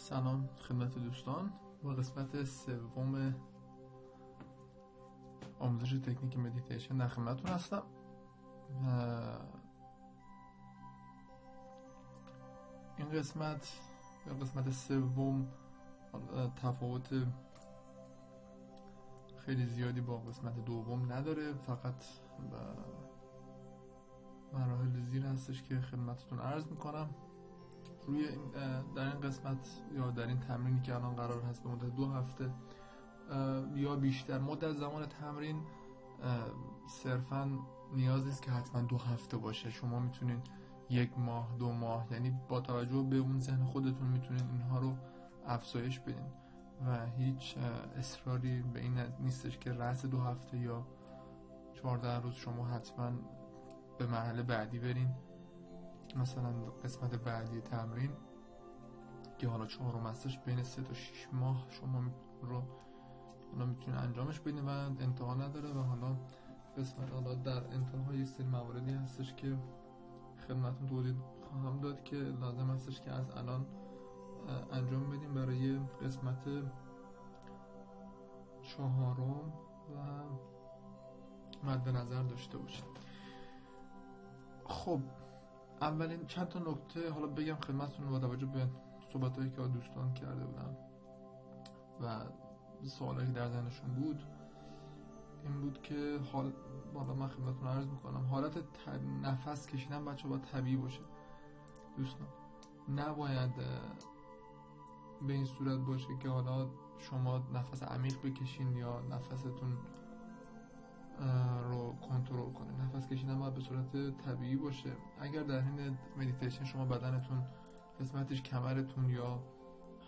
سلام خدمت دوستان. با قسمت سوم آموزش تکنیک مدیتیشن در خدمتتون هستم. این قسمت یا قسمت سوم تفاوت خیلی زیادی با قسمت دوم نداره، فقط مراحل زیر هستش که خدمتتون عرض میکنم. در این قسمت یا در این تمرینی که الان قرار هست به مدت 2 هفته یا بیشتر مدت زمان تمرین، صرفاً نیاز نیست که حتما 2 هفته باشه. شما میتونین 1 ماه 2 ماه، یعنی با توجه به اون ذهن خودتون میتونین اینها رو افزایش بدین و هیچ اصراری به این نیستش که رأس 2 هفته یا 14 روز شما حتما به مرحله بعدی برین. مثلا قسمت بعدی تمرین که حالا 4م هستش، بین 3 تا 6 ماه شما رو میتونید انجامش بدین و انتها نداره. و حالا قسمت در انتها یک سری مواردی هستش که خدمتتون توضیح خواهم داد که لازم هستش که از الان انجام بدیم برای قسمت 4م و مد نظر داشته باشید. خب اولین چند تا نکته حالا بگم خدمتتون با توجه به صحبتایی که دوستان کرده بودن و سوالی که در ذهنشون بود. این بود که بالا من خدمتتون عرض میکنم حالت نفس کشیدن بچه باید طبیعی باشه دوستان. نباید به این صورت باشه که حالا شما نفس عمیق بکشین یا نفستون رو کنترل کنید. نفس کشیدن باید به صورت طبیعی باشه. اگر در حین مدیتیشن شما بدنتون قسمتش کمرتون یا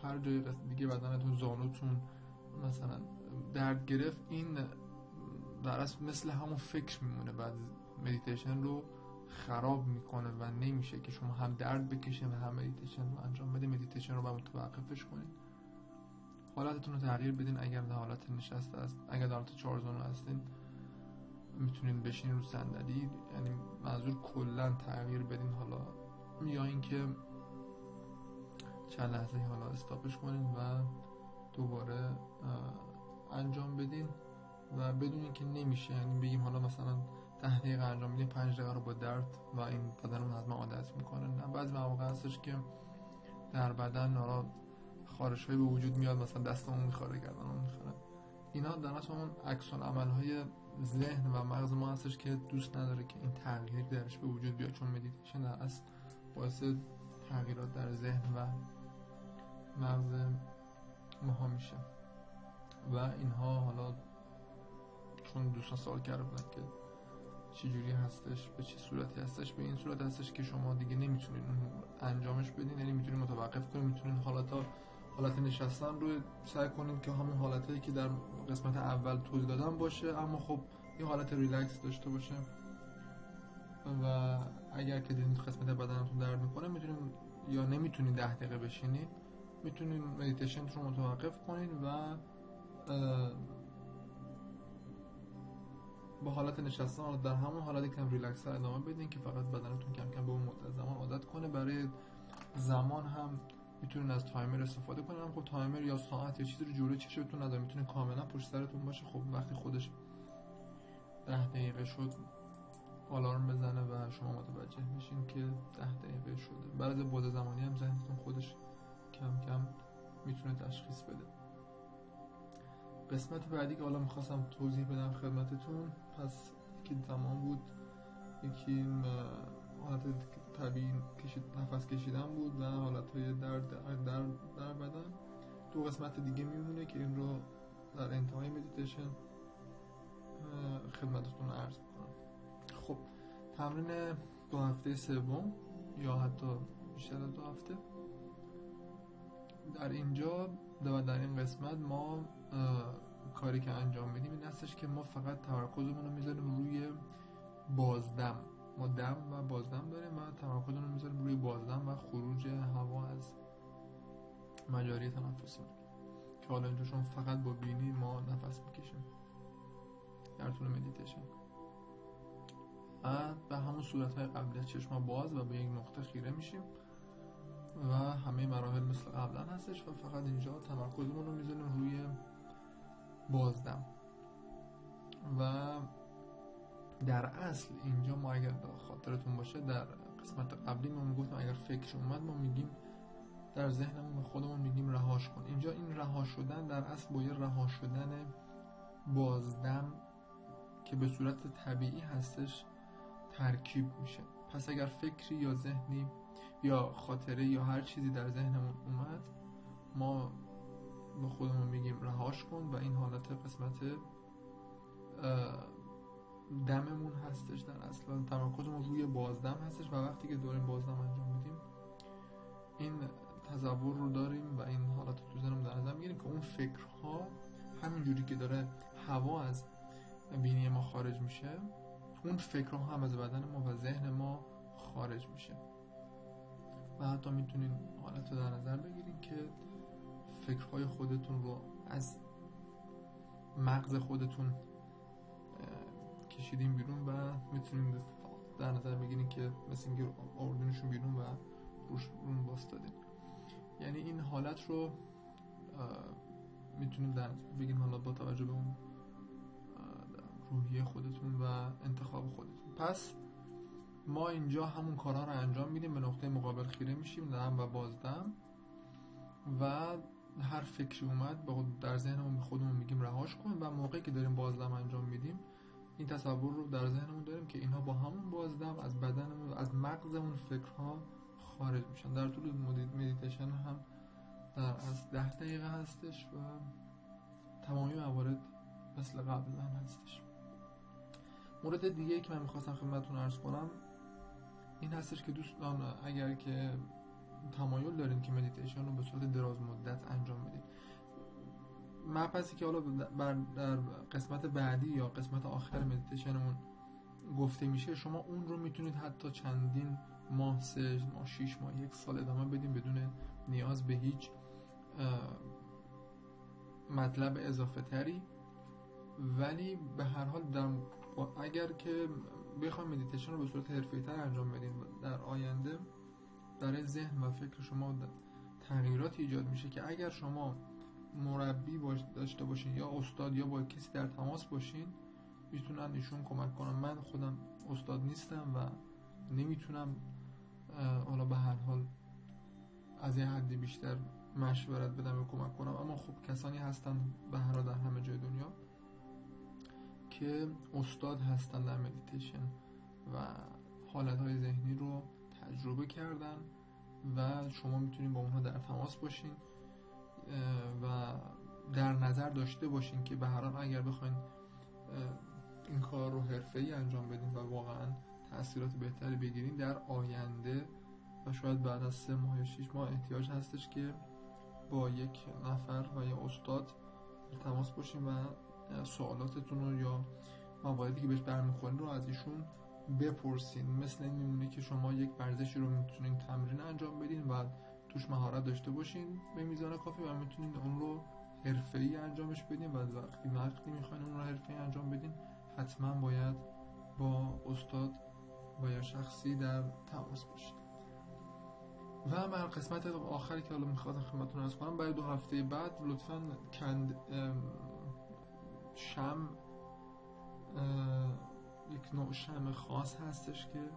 هر جای دیگه بدنتون، زانوتون مثلا درد گرفت، این در اصل مثل همون فکر میمونه، بعد مدیتیشن رو خراب میکنه و نمیشه که شما هم درد بکشین و هم مدیتیشن رو انجام بدین. مدیتیشن رو باید متوقفش کنین، حالتتون رو تغییر بدین. اگر در حالت نشسته است، اگر در حالت 4 زانو هستین میتونین بشین رو صندلی، یعنی منظور کلا تغییر بدین. حالا یا اینکه چند لحظه حالا استاپش کنین و دوباره انجام بدین و بدونین که نمیشه، یعنی بگیم حالا مثلا 10 دقیقه انجام بدین، 5 دقیقه رو با درد و این بدنمون حتما عادت میکنه. نه، بعضی مواقع هستش که در بدن حالا خارش‌هایی به وجود میاد، مثلا دستمون میخوره، گردنمون میخوره. اینا در اصل اون عکس العمل‌های ذهن و مغز ما هستش که دوست نداره که این تغییر درش به وجود بیاد، چون مدیتیشن در اصل باعث تغییرات در ذهن و مغز ماها میشه. و اینها حالا چون دوستان سوال کرده بودن که چجوری هستش، به چه صورتی هستش، به این صورت هستش که شما دیگه نمیتونین انجامش بدین، یعنی میتونین متوقف کنین. میتونین حالت نشستن رو سعی کنین که همون حالتایی که در قسمت اول توضیح دادم باشه، اما خب یه حالت ریلکس داشته باشه. و اگر که دیدین قسمت بدنتون درد میکنه، میتونین یا نمیتونین 10 دقیقه بشینین، میتونین مدیتیشن رو متوقف کنین و با حالت نشستن در همون حالتی که ریلکس ادامه بدین که فقط بدنتون کم کم به اون مدت زمان عادت کنه. برای زمان هم میتونین از تایمر استفاده کنین. خب تایمر یا ساعت یا چیزی رو جلوی چشمتون نداره، میتونه کاملا پشت سرتون باشه. خب وقتی خودش 10 دقیقه شد آلارم بزنه و شما متوجه میشین که 10 دقیقه شده. بعد از بعد زمانی هم ذهنتون خودش کم کم میتونه تشخیص بده. قسمت بعدی که حالا میخواستم توضیح بدم خدمتتون، پس یکی زمان بود، یکی حالت طبیعی نفس کشیدن بود و حالتهای در بدن. 2 قسمت دیگه میمونه که این رو در انتهای مدیتیشن خدمتتون عرض میکنم. خب تمرین 2 هفته سوم یا حتی بیشتر از 2 هفته در اینجا و در این قسمت ما کاری که انجام میدیم این هستش که ما فقط تمرکزمون رو میذاریم روی بازدم. ما دم و بازدم داریم و تمرکزمون رو میذاریم روی بازدم و خروج هوا از مجاری تنفسی که حالا اینجا شما فقط با بینی ما نفس میکشیم در طول مدیتیشن. به همون صورتهای قبلی چشم باز و به یک نقطه خیره میشیم و همه مراحل مثل قبلا هستش. هستش و فقط اینجا تمرکزمون رو میذاریم روی بازدم. و در اصل اینجا ما اگر خاطرتون باشه در قسمت قبلی ما میگفتم اگر فکر اومد ما میگیم در ذهنمون به خودمون میگیم رهاش کن. اینجا این رها شدن در اصل با یه رها شدن بازدم که به صورت طبیعی هستش ترکیب میشه. پس اگر فکری یا ذهنی یا خاطره یا هر چیزی در ذهنمون اومد ما به خودمون میگیم رهاش کن و این حالت قسمت دممون هستش. در اصل تمرکزمون روی بازدم هستش و وقتی که داریم بازدم انجام میدیم این تصور رو داریم و این حالت رو تو ذهنمون در نظر میگیریم که اون فکرها همینجوری که داره هوا از بینی ما خارج میشه اون فکرها هم از بدن ما و ذهن ما خارج میشه. و حتی میتونین حالت رو در نظر بگیرین که فکرهای خودتون رو از مغز خودتون کشیدین بیرون و میتونین در نظر بگیرین که مثل اینکه آوردینشون بیرون و روشون باستادین. یعنی این حالت رو میتونیم در نظر بگیرین حالا با توجه به اون روحیه خودتون و انتخاب خودتون. پس ما اینجا همون کارها رو انجام میدیم، به نقطه مقابل خیره میشیم، دم و بازدم، و هر فکری اومد در ذهنمون به خودمون میگیم رهاش کن و موقعی که داریم بازدم انجام میدیم این تصور رو در ذهنمون داریم که اینها با همون بازدم از بدنمون از مغزمون فکرها خارج میشن. در طول مدیتیشن هم در از 10 دقیقه هستش و تمامی موارد مثل قبل هم هستش. مورد دیگه که من میخواستم خدمتتون عرض کنم این هستش که دوستان اگر که تمایل دارین که مدیتیشن رو به صورت دراز مدت انجام بدید، مبحثی که حالا در قسمت بعدی یا قسمت آخر مدیتیشنمون گفته میشه، شما اون رو میتونید حتی چندین ماه، 3 ماه، 6 ماه، 1 سال ادامه بدین بدون نیاز به هیچ مطلب اضافه تری. ولی به هر حال اگر که بخواید مدیتیشن رو به صورت حرفه‌ای تر انجام بدین در آینده برای ذهن و فکر شما تغییراتی ایجاد میشه که اگر شما مربی داشته باشین یا استاد یا با کسی در تماس باشین میتونن ایشون کمک کنن. من خودم استاد نیستم و نمیتونم حالا به هر حال از یه حدی بیشتر مشورت بدم و کمک کنم، اما خب کسانی هستن به هر حال در همه جای دنیا که استاد هستن در مدیتیشن و حالتهای ذهنی رو تجربه کردن و شما میتونید با اونها در تماس باشین و در نظر داشته باشین که به هر حال اگر بخواین این کار رو حرفه‌ای انجام بدین و واقعا تأثیرات بهتری بگیرین در آینده و شاید بعد از 3 ماه یا 6 ماه احتیاج هستش که با یک نفر و یا استاد تماس باشین و سوالاتتون رو یا مواردی که بهش برمیخورین رو از ایشون بپرسین. مثل این میمونه که شما یک ورزشی رو میتونین تمرین انجام بدین و توش مهارت داشته باشین به میزان کافی و میتونین اون رو حرفه‌ای انجامش بدین و وقتی میخواین اون رو حرفه‌ای انجام بدین حتما باید با استاد و یا شخصی در تماس باشین. و من قسمت آخری که حالا میخواستم خدمتتون عرض کنم، برای 2 هفته بعد لطفاً یک نوع شمع خاص هستش که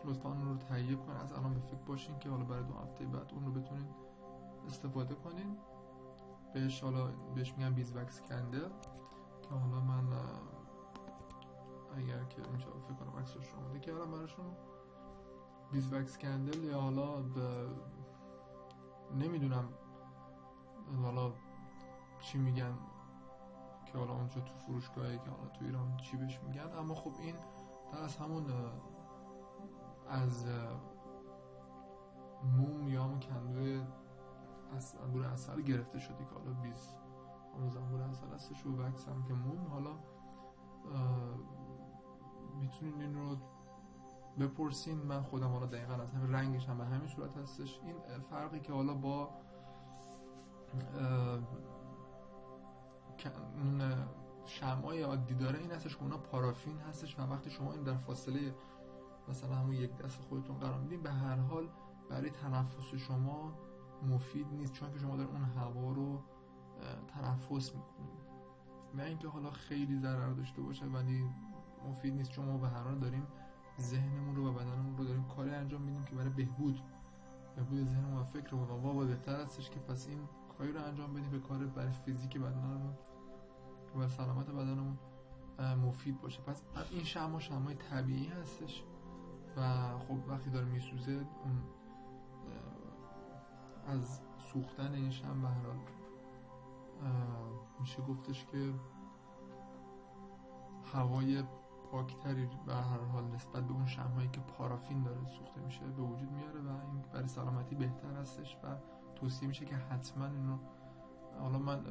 لطفاً اون رو تهیه کنین. از الان به فکر باشین که حالا برای 2 هفته بعد اون رو بتونین استفاده کنین. بهش میگن بیزوکس کندل که حالا من اگر که اینجا فکر کنم عکسش رو اومده کردم براشون. بیزوکس کندل یا حالا نمیدونم حالا چی میگن که حالا اونجا تو فروشگاهی که حالا تو ایران چی بهش میگن، اما خب این در از همون از موم یا همون کندوی از انبور عسل گرفته شده که حالا همون انبور عسل هستش و وکس هم که موم. حالا میتونین این رو بپرسین. من خودم حالا دقیقا از همین رنگش هم به همین صورت هستش. این فرقی که حالا با اون شمعای عادی داره این هستش که اونا پارافین هستش و وقتی شما این در فاصله مثلا همون 1 دست خودتون قرار میدین به هر حال برای تنفس شما مفید نیست، چون که شما در اون هوا رو تنفس میکنید. نه اینکه حالا خیلی ضرر داشته باشه ولی مفید نیست، چون ما به هر حال داریم ذهنمون رو و بدنمون رو داریم کاری انجام میدیم که برای بهبود ذهنمون و فکرمون و بهتر هستش که پس این کاری رو انجام بدیم به کار برای فیزیک بدنمون و سلامت بدنمون مفید باشه. پس این شمعای طبیعی هستش و خب وقتی داره میسوزه اون از سوختن این شمع به هر حال میشه گفتش که هوای پاکتری به هر حال نسبت به اون شمعایی که پارافین داره سوخته میشه به وجود میاره و این برای سلامتی بهتر هستش و توصیه میشه که حتما اینو، حالا من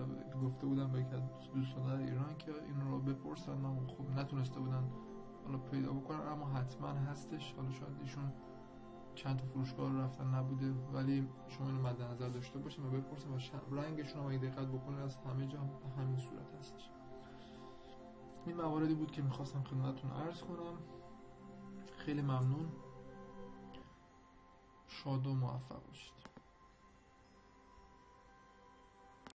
گفته بودم به یکی از دوستان در ایران که اینو رو بپرسن، خب نتونسته بودن حالا پیدا بکنن، اما حتما هستش. حالا شاید ایشون چند تا فروشگاه رو رفتن نبوده، ولی شما اینو مد نظر داشته باشین و بپرسین و رنگشون رو اگه دقت بکنید از همه جا به همین صورت هستش. این مواردی بود که میخواستم خدمتتون عرض کنم. خیلی ممنون، شاد و موفق باشید.